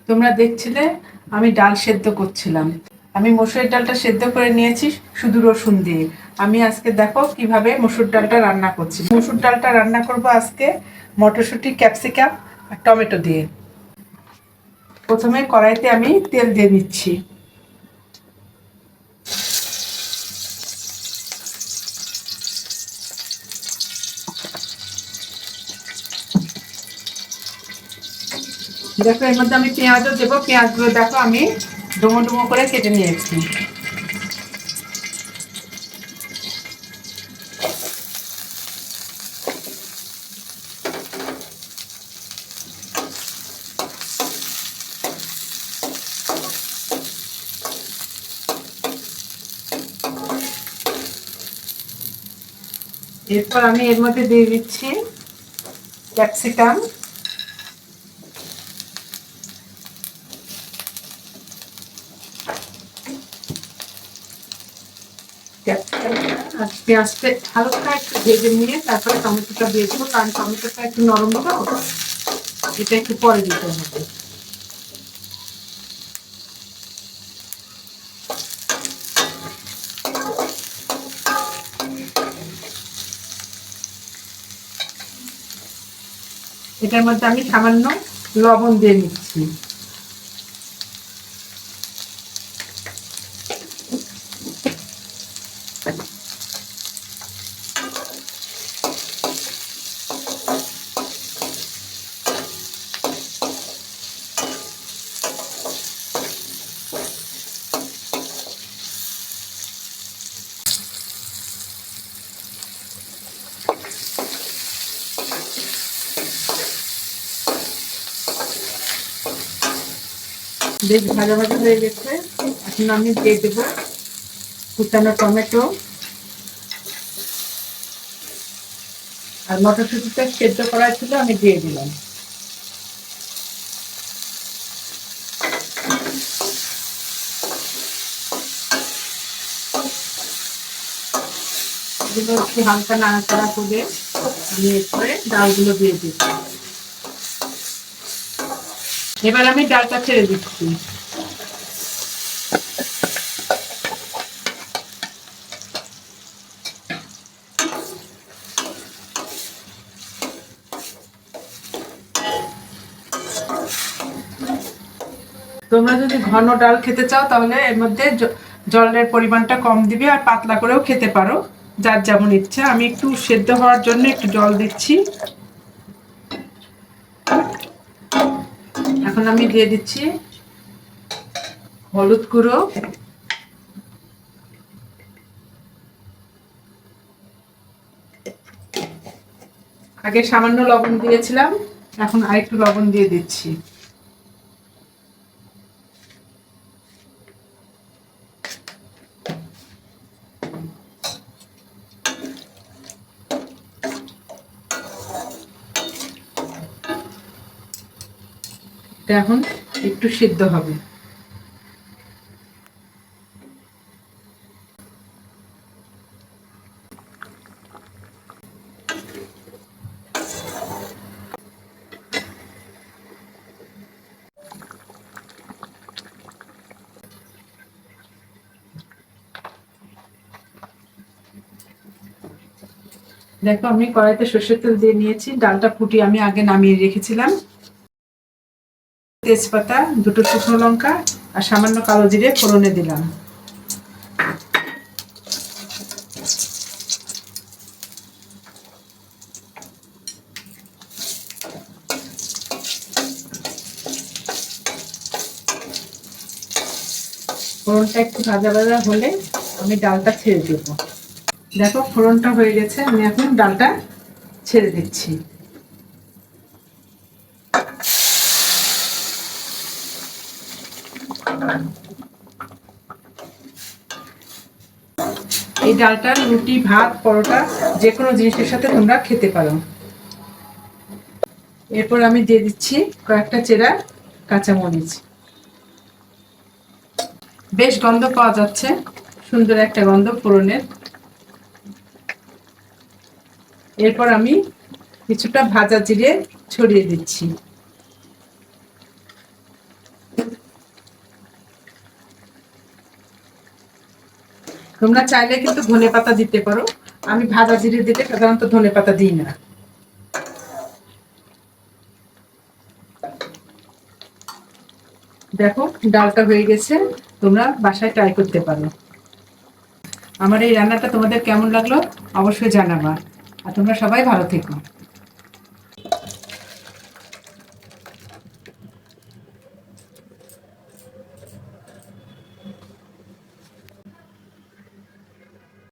তোমরা দেখছিলে আমি ডাল সেদ্ধ করছিলাম। আমি মসুরের ডালটা সেদ্ধ করে নিয়েছি শুধু রসুন দিয়ে। আমি আজকে দেখো কিভাবে মসুর ডালটা রান্না করছি। মসুর ডালটা রান্না করব আজকে মটরশুঁটি, ক্যাপসিকাম আর টমেটো দিয়ে। প্রথমে কড়াইতে আমি তেল দিয়ে দিচ্ছি। দেখো এর মধ্যে আমি পেঁয়াজও দেবো। পেঁয়াজগুলো দেখো আমি ডুমো ডুমো করে কেটে নিয়েছি। এরপর আমি এর মধ্যে দিয়ে দিচ্ছি ক্যাপসিকাম, আর পেঁয়াজটা হালকা একটু ভেজে নিয়ে তারপরে টমেটোটা দিয়ে দেবো, কারণ টমেটোটা একটু নরম তো, এটা একটু পরে দিতে হবে। এটার মধ্যে আমি সামান্য লবণ দিয়ে নিচ্ছি। বেশ ভাজা ভাজা হয়ে গেছে। এখন আমি দিয়ে দেবো কুচানো টমেটো আর মটরশুঁটিটা সেদ্ধ করা ছিল, আমি দিয়ে দিলাম। এগুলো একটু হালকা নাড়াচাড়া করে আমি এরপরে ডালগুলো দিয়ে দিই। এবার আমি ডালটা ছেড়ে দিচ্ছি। তোমরা যদি ঘন ডাল খেতে চাও তাহলে এর মধ্যে জলের পরিমাণটা কম দিবে, আর পাতলা করেও খেতে পারো, যার যেমন ইচ্ছা। আমি একটু সেদ্ধ হওয়ার জন্য একটু জল দিচ্ছি। এখন আমি দিয়ে দিচ্ছি হলুদ গুঁড়ো, আগে সামান্য লবণ দিয়েছিলাম, এখন আরেকটু লবণ দিয়ে দিচ্ছি। এটা এখন একটু সিদ্ধ হবে। দেখো আমি কড়াইতে সরষের তেল দিয়ে নিয়েছি। ডালটা ফুটিয়ে আমি আগে নামিয়ে রেখেছিলাম। তেজপাতা, দুটো শুকনো লঙ্কা আর সামান্য কালো জিরে ফোড়নে দিলাম। ফোড়নটা একটু ভাজা ভাজা হলে আমি ডালটা ছেড়ে দেবো। দেখো ফোড়নটা হয়ে গেছে, আমি এখন ডালটা ছেড়ে দিচ্ছি। এই ডালটা রুটি, ভাত, পরোটা যে কোনো জিনিসের সাথে তোমরা খেতে পারো। এরপর আমি দিয়ে দিচ্ছি কয়েকটা চেরা কাঁচামরিচ। বেশ গন্ধ পাওয়া যাচ্ছে, সুন্দর একটা গন্ধ ফোড়নের। এরপর আমি কিছুটা ভাজা জিরে ছড়িয়ে দিচ্ছি। তোমরা চাইলে কিন্তু ধনেপাতা দিতে পারো, আমি ভাজা জিরে দিলে সাধারণত ধনেপাতা দিই না। দেখো ডালটা হয়ে গেছে, তোমরা বাসায় ট্রাই করতে পারো। আমার এই রান্নাটা তোমাদের কেমন লাগলো অবশ্যই জানাবা, আর তোমরা সবাই ভালো থেকো।